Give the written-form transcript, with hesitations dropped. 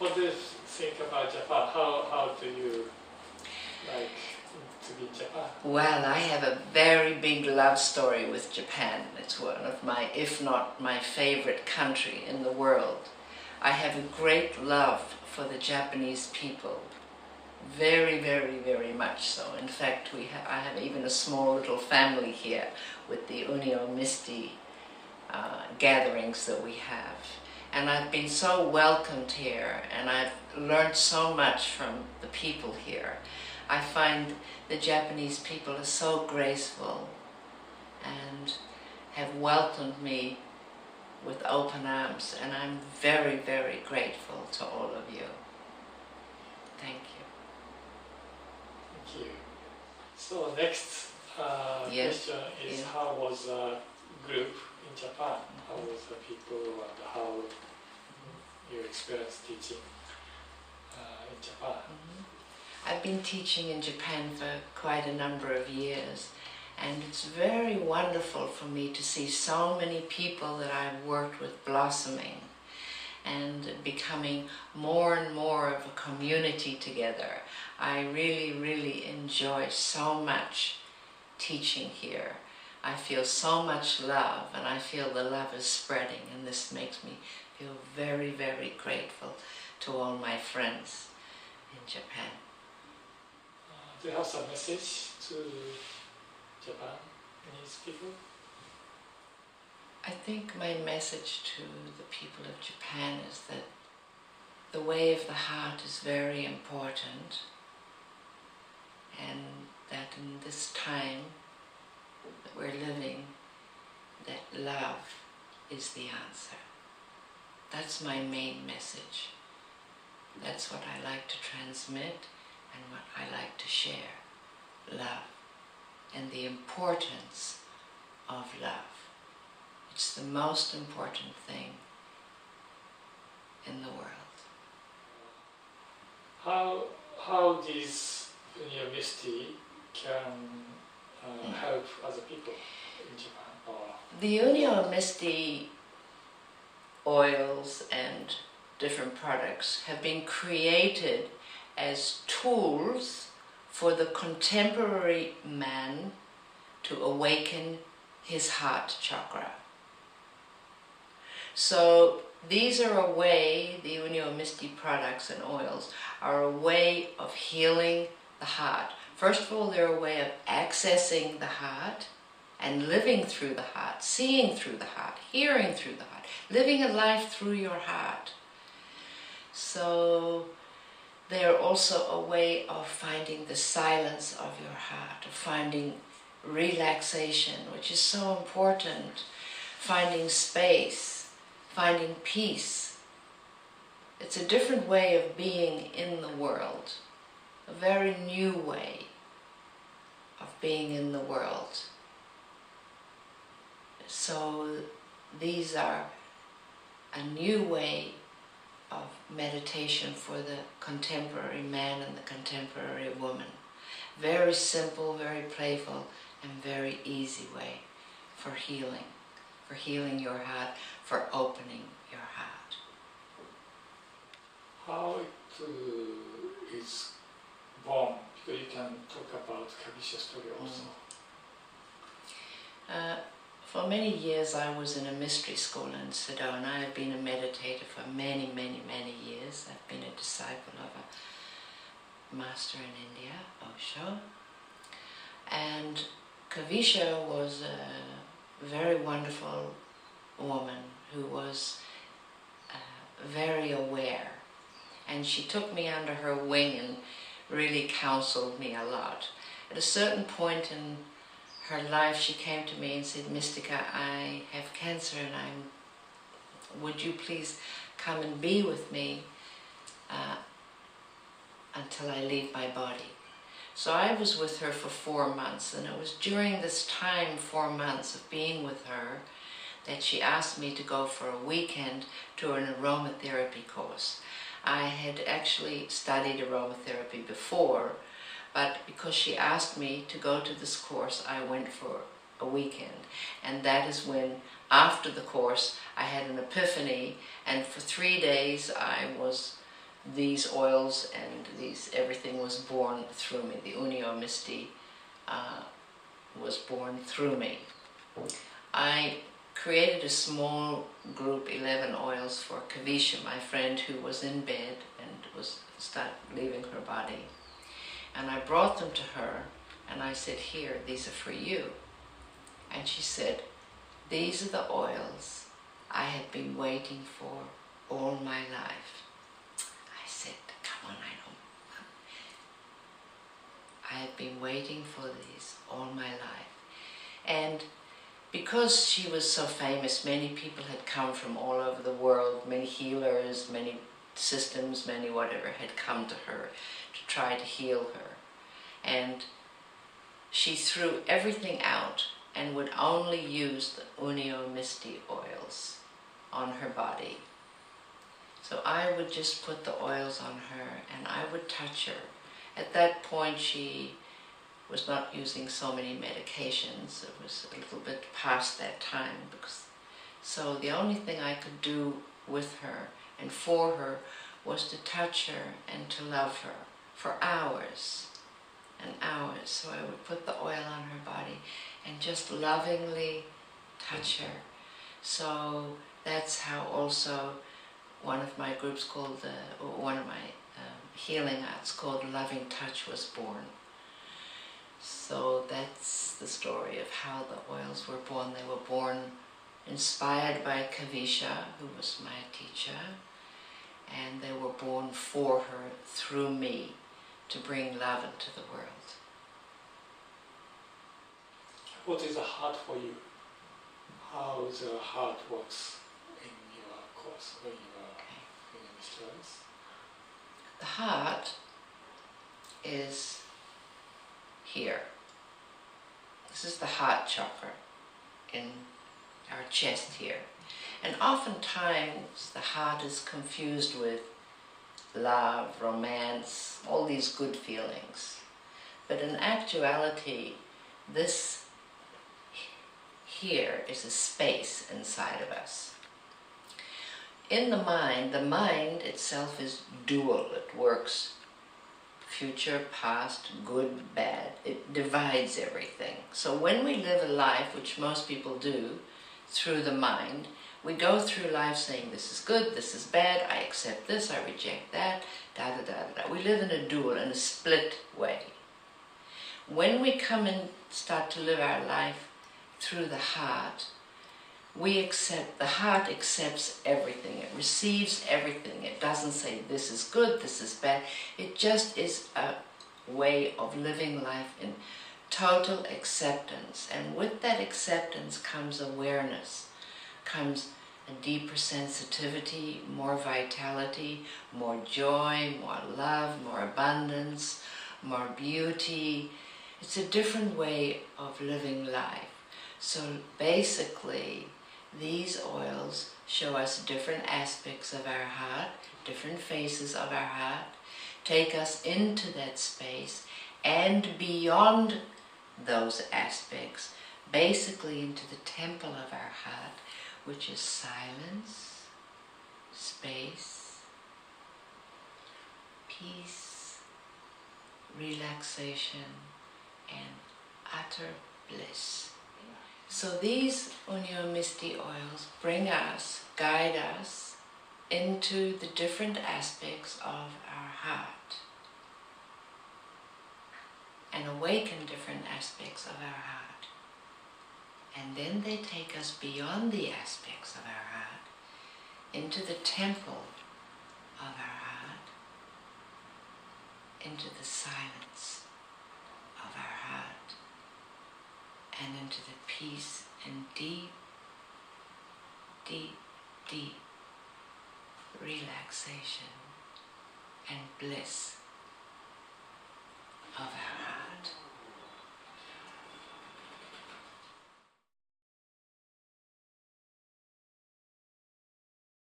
what do you think about Japan? How do you like to be in Japan? Well, I have a very big love story with Japan. It's one of my, if not my favorite country in the world. I have a great love for the Japanese people. Very, very, very much so. In fact, I have even a small little family here with the Unio Misti gatherings that we have. And I've been so welcomed here, and I've learned so much from the people here. I find the Japanese people are so graceful and have welcomed me with open arms, and I'm very, very grateful to all of you. Thank you. Thank you. So next question is, how was the group in Japan? How was the people and how you experienced teaching in Japan? I've been teaching in Japan for quite a number of years, and it's very wonderful for me to see so many people that I've worked with blossoming and becoming more and more of a community together. I really, really enjoy so much teaching here. I feel so much love, and I feel the love is spreading, and this makes me feel very, very grateful to all my friends in Japan. Do you have some message to Japanese people? I think my message to the people of Japan is that the way of the heart is very important, and that in this time that we're living, that love is the answer. That's my main message. That's what I like to transmit and what I like to share. Love and the importance of love. It's the most important thing in the world. How this Unio Misti can help other people in Japan? The Unio Misti oils and different products have been created as tools for the contemporary man to awaken his heart chakra. So these are a way, the Unio Misti products and oils are a way of healing the heart. First of all, they're a way of accessing the heart and living through the heart, seeing through the heart, hearing through the heart, living a life through your heart. So they're also a way of finding the silence of your heart, of finding relaxation, which is so important, finding space, finding peace. It's a different way of being in the world, a very new way of being in the world. So these are a new way of meditation for the contemporary man and the contemporary woman. Very simple, very playful, and very easy way for healing your heart, for opening your heart. How it is born? Because you can talk about Kavisha story also. For many years I was in a mystery school in Sedona. I've been a meditator for many, many, many years. I've been a disciple of a master in India, Osho. And Kavisha was a very wonderful woman who was very aware. And she took me under her wing and really counseled me a lot. At a certain point in her life, she came to me and said, "Mistika, I have cancer, and would you please come and be with me until I leave my body?" So I was with her for 4 months, and it was during this time, 4 months of being with her, that she asked me to go for a weekend to an aromatherapy course. I had actually studied aromatherapy before, but because she asked me to go to this course, I went for a weekend. And that is when, after the course, I had an epiphany, and for 3 days I was these oils and everything was born through me. The Unio Misti was born through me. I created a small group, 11 oils, for Kavisha, my friend who was in bed and was leaving her body. And I brought them to her and I said, here, these are for you. And she said, these are the oils I have been waiting for all my life. I said, come on, I have been waiting for these all my life. And because she was so famous, many people had come from all over the world, many healers, many systems, many whatever, had come to her to try to heal her. And she threw everything out and would only use the Unio Misti oils on her body. So I would just put the oils on her and I would touch her. At that point she was not using so many medications. It was a little bit past that time. So the only thing I could do with her and for her was to touch her and to love her for hours and hours. So I would put the oil on her body and just lovingly touch her. So that's how also one of my groups called, one of my healing arts called Loving Touch was born. So that's the story of how the oils were born. They were born inspired by Kavisha, who was my teacher, and they were born for her, through me, to bring love into the world. What is the heart for you? How the heart works in your course, in your mysteries? The heart is here. This is the heart chakra in our chest here. And oftentimes the heart is confused with love, romance, all these good feelings. But in actuality, this here is a space inside of us. In the mind itself is dual. It works future, past, good, bad. It divides everything. So when we live a life, which most people do, through the mind, we go through life saying, this is good, this is bad, I accept this, I reject that, da-da-da-da-da. We live in a dual, in a split way. When we come and start to live our life through the heart, the heart accepts everything, it receives everything. It doesn't say this is good, this is bad. It just is a way of living life in total acceptance. And with that acceptance comes awareness, comes a deeper sensitivity, more vitality, more joy, more love, more abundance, more beauty. It's a different way of living life. So basically, these oils show us different aspects of our heart, different faces of our heart, take us into that space and beyond those aspects, basically into the temple of our heart, which is silence, space, peace, relaxation, and utter bliss. So these Unio Misti oils bring us, guide us into the different aspects of our heart and awaken different aspects of our heart. And then they take us beyond the aspects of our heart into the temple of our heart, into the silence of our heart, and into the peace and deep, deep, deep relaxation and bliss of our